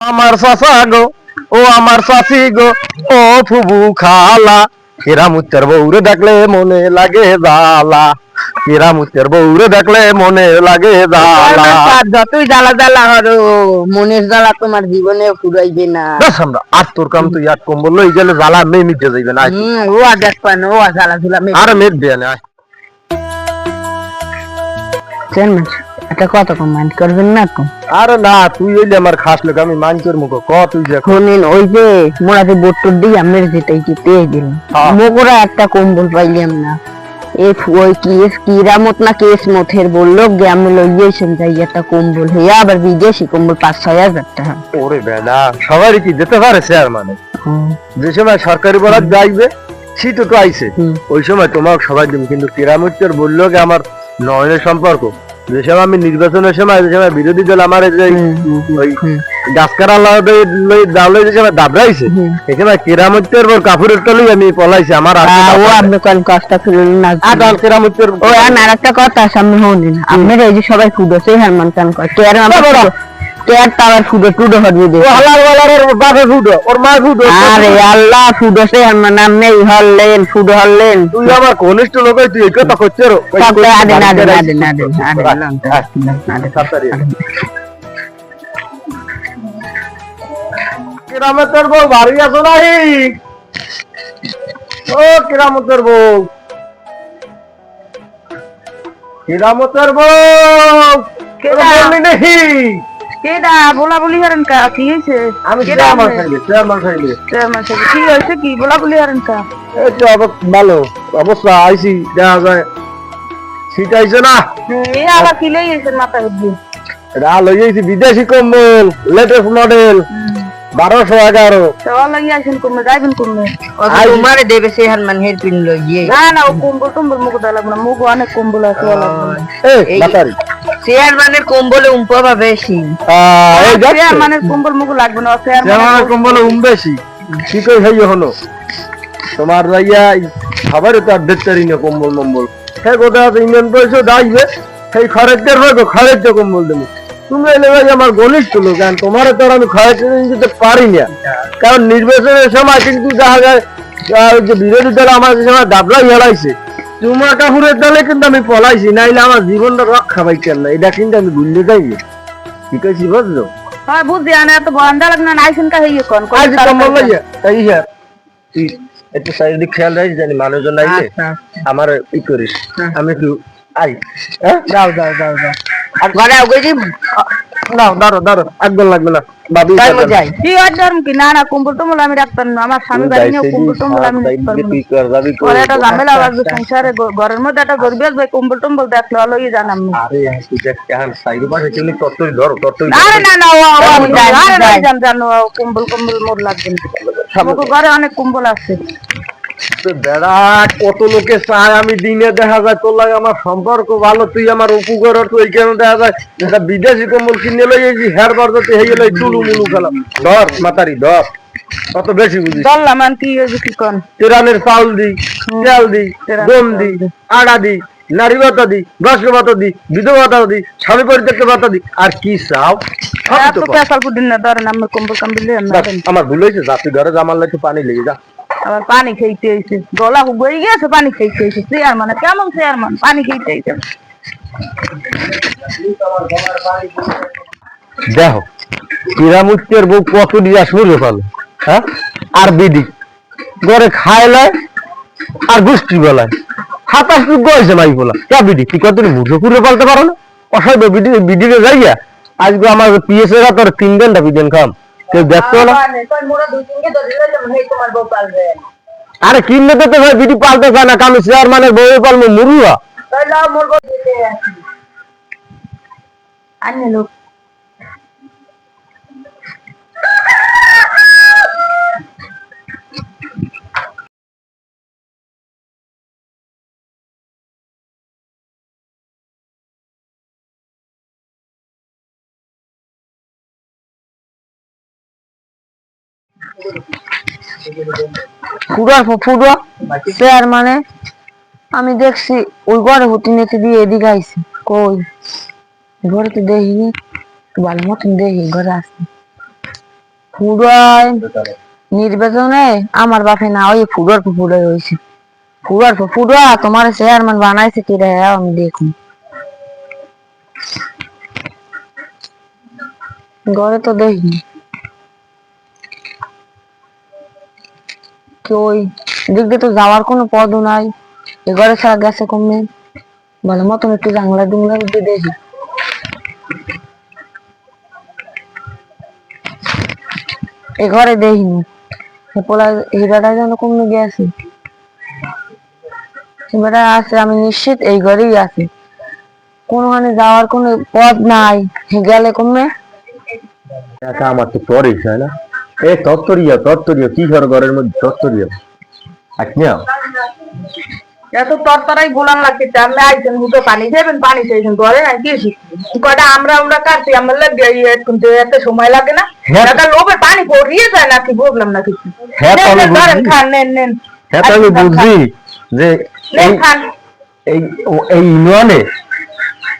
আমার চাচা গো, ও আমার চাচি গো, ও ফুবু খালা, কেরামুতের বউরে দেখলে মনে লাগে জ্বালা, কেরামুতের বউরে দেখলে মনে লাগে জ্বালা। যতই জ্বালা জ্বালা হরো, মনের জ্বালা তোমার জীবনে ফুরাইবে না। আমরা আর তোর কাম তুই আর কম্বল লই গেলে জ্বালা মেয়ে মিটে যাইবে না। ও আর দেখবা না, ও আর জ্বালা ঝুলা আর মেটবে না। একটা কথা কম মাইন্ড করবেন না তো। আরে না, তুই হইলে আমার খাস লোক, আমি মান তোর মুখ ক তুই যে শোনেন, ওই যে মোড়াতে বোট্টর দিয়ে আমরা যেটাই কি পেয়ে গেলাম, মোগরা একটা কম্বল পাইলাম না। ওই কিরামত না কেস মথের বললো গে আমি লইয়েছেন যাই একটা কম্বল হইয়া, আবার বিদেশি কম্বল 5-6 হাজার টাকা। ওরে বেলা, সবারই কি যেতে পারে স্যার? মানে যে সময় সরকারি বরাদ যাইবে শীতও তো আইছে, ওই সময় তোমার সবাই দিন। কিন্তু কেরামতের বললো গে আমার নয়নের সম্পর্ক, যে সময় আমি নির্বাচনের সময়, যে সময় বিরোধী দল আমার যে ওই গাছকারা লই যে সময় দাবড়াইছে, এই সময় কেরামতের কাপড়ের তলেই আমি পলাইছি। আমার আপনি কোন কষ্ট করলেন না? আদাল কেরামতের ও আর একটা কথা সামনে হলেন, আপনারা এই যে সবাই ফুডছে হারমান কান কয় কে টাওয়ার ফুডো টুডো হরবে দে হালাল ওয়ালার বাপে ফুডো, ওর মা ফুডো। আরে আল্লাহ, ফুডছে হারমান নামে হললেন, ফুডো হললেন। তুই আমার ঘনিষ্ঠ লোক, তুই এই কথা কইছিস রো? আদে না আদে না আদে না আদে কেরামতের বউ বাড়ি আছো নাই? ও কেরামতের বউ, কেরামতের বউ, কেডা নেহি কেডা বলা বলি হারেন কা? কি হইছে? আমি চেয়ারম্যান খাইলে, চেয়ারম্যান খাইলে, চেয়ারম্যান সাহেব কি হইছে? কি বলা বলি হারেন কা? এই তো ভালো অবস্থা, আইছি দেখা যায় শীত আইছে না। এই আবার কি লই আইছেন মাথা বুদ্ধি? এটা লই আইছি বিদেশি কম্বল, লেটেস্ট মডেল 1211। সওয়া লাগি আইছেন কমে যাইবেন কমে? তোমারে দেবে সে হারমান হেড পিন লইয়ে। না না, ও কম্বল টম্বল মুখ দা লাগবে না, মুখ অনেক কম্বল আছে লাগবে। এই মাতারি চেয়ারম্যানের কম্বলে উম্পবা বেশি। এই চেয়ারম্যানের কম্বল মুখ লাগবে না, চেয়ারম্যানের কম্বলে বেশি। কি কই হইয় হলো তোমার যাইয়া খাবার তো আর দেখতারি না কম্বল মম্বল। সেই কথা আছে ইন্ডিয়ান পয়সা দাইবে, সেই খরচের হয়তো খরচ কম্বল দেবো। তুমি এলে ভাই আমার ঘনিষ্ঠ লোক, কারণ তোমার তো আমি খরচ দিতে পারি না। কারণ নির্বাচনের সময় কিন্তু দেখা যায় যে বিরোধী দল আমার যে সময় দাবলাই হেলাইছে, তোমার কাপুরের দলে কিন্তু আমি পলাইছি, নাইলে আমার জীবনটা রক্ষা পাইতেন না। এটা কিন্তু আমি ভুলতে যাই না। ঠিক আছে, বুঝলো? হ্যাঁ বুঝছি, আনা এত বন্ধা লাগনা আইছেন কা হইয়ে কোন কোন আজ কম্বল লইয়া তাই হ্যাঁ, তুই একটু সাইড খেয়াল রাখিস, জানি মানুষজন আইলে আমার ই করিস। আমি একটু আই, হ্যাঁ যাও যাও যাও যাও আর ঘরে ওগেজি নাও, দাঁড়ো একদম লাগবে না বাবু যাই। কি অর্ডার কি? না না, কম্বল টম্বল আমি রাখতাম না, আমার স্বামী বাড়ি নিয়ে কম্বল টম্বল আমি পরে একটা ঝামেলা লাগবে সংসারে, ঘরের মধ্যে একটা গর্বে আসবে, কম্বল টম্বল দেখলে লই জানাম না। আরে তুই দেখ কেন সাইড পাশে চলি, ততই ধরো ততই। আরে না না, ও আমি যাই, আরে না জানো কম্বল কম্বল মোর লাগবে না, আমাকে ঘরে অনেক কম্বল আছে। বেড়া কত লোকে চায় আমি দিনে, দেখা যায় তোর লাগে আমার সম্পর্ক ভালো, তুই আমার উপকার, তুই কেন দেখা যায় একটা বিদেশি কম্বল কিনে লই এই হেয়ার বাজাতে হয়ে গেল টুলু মুলু খেলা। ধর মাতারি ধর, কত বেশি বুঝিস? বললাম আর কি কি কোন তেরানের চাউল দি, তেল দি, গম দি, আড়া দি, নারী ভাতা দি, বয়স্ক ভাতা দি, বিধবা ভাতা দি, স্বামী পরিত্যক্ত ভাতা দি, আর কি চাও? আমার ভুল হয়েছে, যা তুই ঘরে জামাল একটু পানি লেগে যা। আবার পানি খেতে হয়েছে, গলা হুগিয়ে গেছে, পানি খেতে হয়েছে। চেয়ারম্যান কেমন চেয়ারম্যান, পানি খেতে হয়েছে। দেখো কিরামুতের বউ কত দিয়া শুরু পালো, হ্যাঁ? আর বিধি ঘরে খাইলায় আর গোষ্ঠী বেলায় 27 বয়সে মাই বলা কে বিধি, তুই কত মুঠো করে পালতে পারো না? অসহায় বিধিরে যাইয়া আজকে আমার পিএস এরা তোর 3 ঘন্টা বিদেন খাম, কেউ দেখতো না। আরে কিনলে তো ভাই বিধি পালতে চায় না, আমি চেয়ারম্যানের বউ পালবো মুরুয়া। লোক মানে আমি দেখছি ওই ঘরে হুটি নেতে দিয়ে এদিকে আইছি, কই ঘরে তো দেখিনি, ভালো মতন দেখি ঘরে আসছি। ফুড়ায় নির্বাচনে আমার বাপে না ওই ফুড়ায় হয়েছে ফুড়া তোমার চেয়ারম্যান বানাইছে কি রে আমি দেখুন ঘরে তো দেখিনি ওই দিক দিয়ে তো যাওয়ার কোনো পদও নাই এ ঘরে ছাড়া গেছে কমে ভালো মতন একটু জাংলা ডুংলা দিয়ে দেখি এ ঘরে দেখিনি পোলা হিরাটা যেন কমে গেছে হিরাটা আছে আমি নিশ্চিত এই ঘরেই আছে কোনখানে যাওয়ার কোনো পথ নাই গেলে কমে আমার তো পরে না এ তত্তরিয়া কি ঘরের মধ্যে তত্তরিয়া আচ্ছা এত তরতরাই গোলাম লাগছে আপনি আইছেন হুটো পানি দেবেন পানি চাইছেন ঘরে না কি কয়টা আমরা কাটছি আমার লাগে কিন্তু এত সময় লাগে না একটা লোভে পানি পড়িয়ে যায় নাকি বুঝলাম না কিছু ধরেন খান নেন হ্যাঁ তো আমি বুঝছি যে খান এই ইউনিয়নে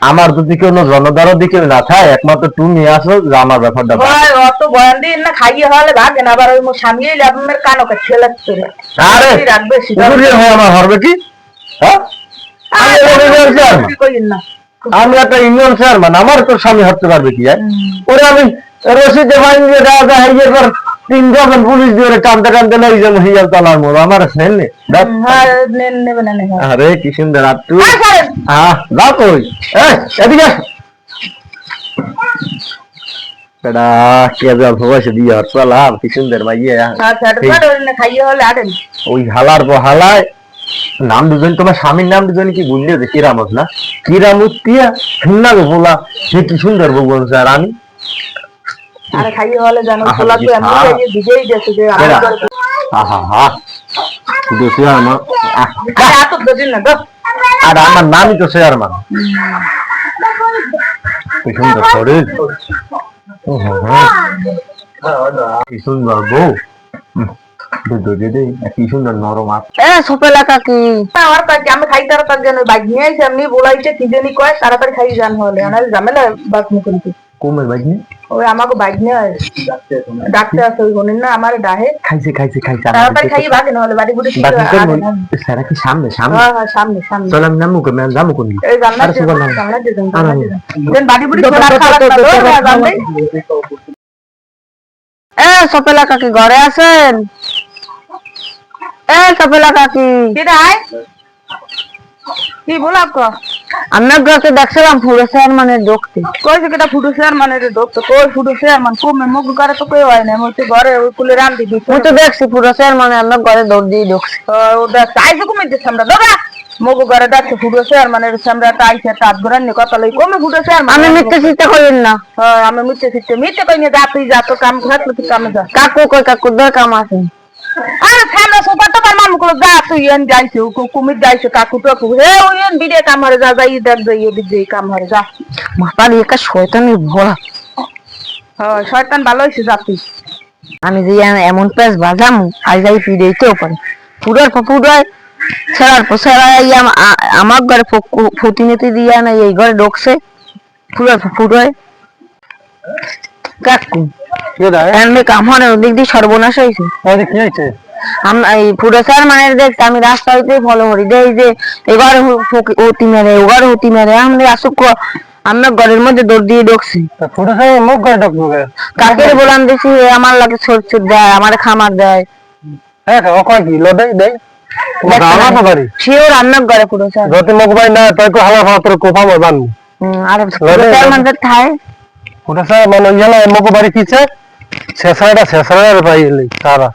আমার যদি কোনো জনদারের দিকে না থাকে একমাত্র তুমি আসো যে আমার ব্যাপারটা অত বয়ান দিন না খাইয়ে হলে ভাগে না আবার ওই স্বামী আপনার কানো কাছে লাগছে আরে রাখবে আমার হবে কি হ্যাঁ আমি একটা ইউনিয়ন চেয়ারম্যান আমার তো স্বামী হতে পারবে কি ওরে আমি রশিদে ফাইন দিয়ে দেওয়া যায় এবার 3 পুলিশ দিয়ে টানতে নেই যেন হিয়াল তালার মোড় আমার আরে কি সুন্দর আর তুই যা কই এদিকে বেটা কে যা ভবাসে দিয়ে হরসালাম কি সুন্দর মাইয়ে খাইয়ে হলে আটেন ওই হালার বহালায় নাম দুজন তোমার স্বামীর নাম দুজন কি বুঝলে যে কিরামত না কিরামত টিয়া না গো বলা সে কি সুন্দর বউ বলছে আর আমি আরে খাইয়ে হলে জানো পোলা তো এমন যে ভিজেই গেছে যে আহা দোষী আমার এত দিন না গো আর আমার নামই তো চেয়ারম্যান কি সুন্দর শরীর কি সুন্দর বউ কি সুন্দর নরম সোপেলা কাকি আমার কাছে আমি খাই তার কাছে বাইক নিয়ে আইছে এমনি বলাইছে কি জানি কয় তাড়াতাড়ি খাই জান হলে আনার ঝামেলা বাস মুখে কোমের বাইক নিয়ে ওই আমাকে বাইক নিয়ে ডাক্তার আছে ওই গনিন না আমার ডাহে খাইছে তাড়াতাড়ি খাই ভাগে নহলে বাড়ি বুড়ি সারা কি সামনে হ্যাঁ সামনে চল আমি নামু কো আমি যাবো কোন এই জান্নাত দেন বাড়ি বুড়ি খোলা খাওয়া জানবে সোপেলা কাকি ঘরে আছেন সোপেলা কাকি কি বলা আমরা ঘরে দেখছিলাম ফুড়ে চেয়ারম্যানের ঢুকতে কইছে কেটা ফুটো চেয়ারম্যানের ঢুকতে কই ফুটো চেয়ারম্যান কমে মুখ করে তো কেউ হয় না মই তো ঘরে ওই কুলে রাম দিবি আমি তো দেখছি ফুড়ে চেয়ারম্যান আমরা ঘরে দৌড় দিয়ে ঢুকছে ও দেখ চাইছে কমে দিছে আমরা দাদা মগু ঘরে ডাকছে ফুটো চেয়ারম্যানের সামনে একটা আইছে একটা হাত ঘোরান নিয়ে কথা লই কমে ফুটো চেয়ারম্যান আমি মিথ্যে চিন্তা করেন না হ্যাঁ আমি মিথ্যে কই নিয়ে যা তুই যা তো কাম থাকলে তুই কামে যা কাকু কই কাকু দর কাম আছে আরে সামনে সুপার তো পার মামু করে যা তুই এন যাইছে কুমির যাইছে কাকু টাকু হে ওই এন বিড়ে কাম হারে যা যাই দেখ যাই এদিকে কাম হারে যা মাথার একা শয়তানি ভরা হ্যাঁ শয়তান ভালো হইছে যা তুই আমি যে এমন পেস বাজামু আই যাই ফিরেইতেও পারে ফুড়ায় ছাড়ার পর আমার ঘরে ফুটিনেতে দিয়া না এই ঘরে ঢুকছে ফুড়ায় কাকু কামড়ে ওদিক দিয়ে সর্বনাশ হয়েছে এই ফুটো চেয়ারম্যানের দেখছি আমি রাস্তা হইতে ফলো করি দেই যে এবারে অতি মেরে ওগারে অতি মেরে আমরা আসুক আমরা ঘরের মধ্যে দৌড় দিয়ে ঢুকছি কাকের বলাম দেখছি আমার লাগে ছোট ছোট দেয় আমার খামার দেয় সেও রান্নার ঘরে ফুটো চেয়ারম্যান থায় মানে মগো বাড়ি কিছে শেষাটা পাইলি সারা